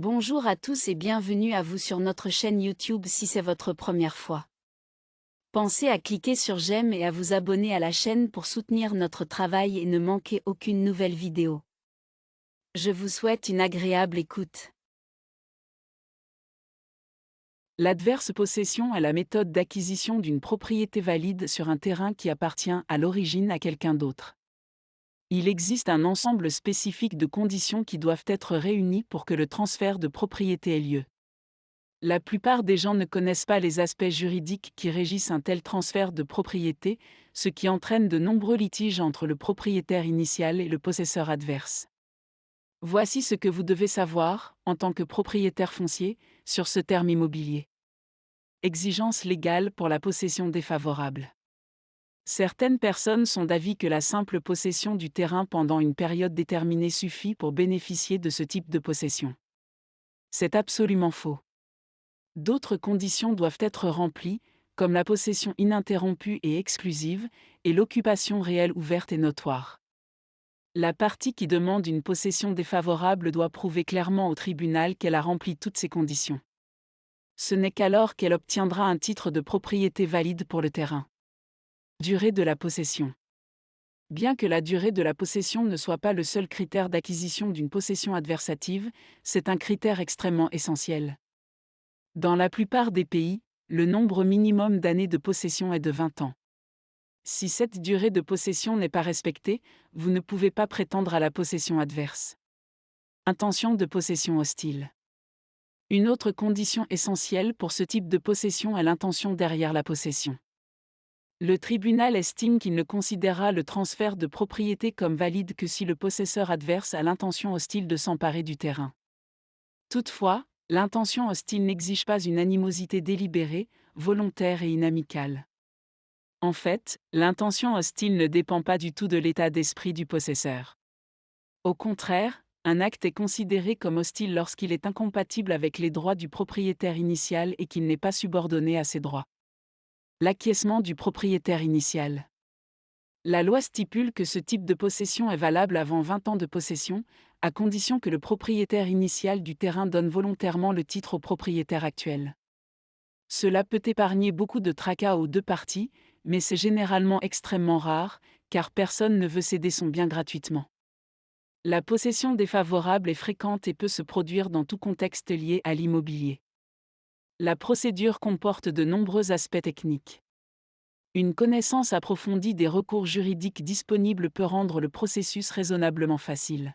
Bonjour à tous et bienvenue à vous sur notre chaîne YouTube si c'est votre première fois. Pensez à cliquer sur j'aime et à vous abonner à la chaîne pour soutenir notre travail et ne manquer aucune nouvelle vidéo. Je vous souhaite une agréable écoute. L'adverse possession est la méthode d'acquisition d'une propriété valide sur un terrain qui appartient à l'origine à quelqu'un d'autre. Il existe un ensemble spécifique de conditions qui doivent être réunies pour que le transfert de propriété ait lieu. La plupart des gens ne connaissent pas les aspects juridiques qui régissent un tel transfert de propriété, ce qui entraîne de nombreux litiges entre le propriétaire initial et le possesseur adverse. Voici ce que vous devez savoir, en tant que propriétaire foncier, sur ce terme immobilier. Exigence légale pour la possession défavorable. Certaines personnes sont d'avis que la simple possession du terrain pendant une période déterminée suffit pour bénéficier de ce type de possession. C'est absolument faux. D'autres conditions doivent être remplies, comme la possession ininterrompue et exclusive, et l'occupation réelle ouverte et notoire. La partie qui demande une possession défavorable doit prouver clairement au tribunal qu'elle a rempli toutes ces conditions. Ce n'est qu'alors qu'elle obtiendra un titre de propriété valide pour le terrain. Durée de la possession. Bien que la durée de la possession ne soit pas le seul critère d'acquisition d'une possession adversative, c'est un critère extrêmement essentiel. Dans la plupart des pays, le nombre minimum d'années de possession est de 20 ans. Si cette durée de possession n'est pas respectée, vous ne pouvez pas prétendre à la possession adverse. Intention de possession hostile. Une autre condition essentielle pour ce type de possession est l'intention derrière la possession. Le tribunal estime qu'il ne considérera le transfert de propriété comme valide que si le possesseur adverse a l'intention hostile de s'emparer du terrain. Toutefois, l'intention hostile n'exige pas une animosité délibérée, volontaire et inamicale. En fait, l'intention hostile ne dépend pas du tout de l'état d'esprit du possesseur. Au contraire, un acte est considéré comme hostile lorsqu'il est incompatible avec les droits du propriétaire initial et qu'il n'est pas subordonné à ses droits. L'acquiescement du propriétaire initial. La loi stipule que ce type de possession est valable avant 20 ans de possession, à condition que le propriétaire initial du terrain donne volontairement le titre au propriétaire actuel. Cela peut épargner beaucoup de tracas aux deux parties, mais c'est généralement extrêmement rare, car personne ne veut céder son bien gratuitement. La possession défavorable est fréquente et peut se produire dans tout contexte lié à l'immobilier. La procédure comporte de nombreux aspects techniques. Une connaissance approfondie des recours juridiques disponibles peut rendre le processus raisonnablement facile.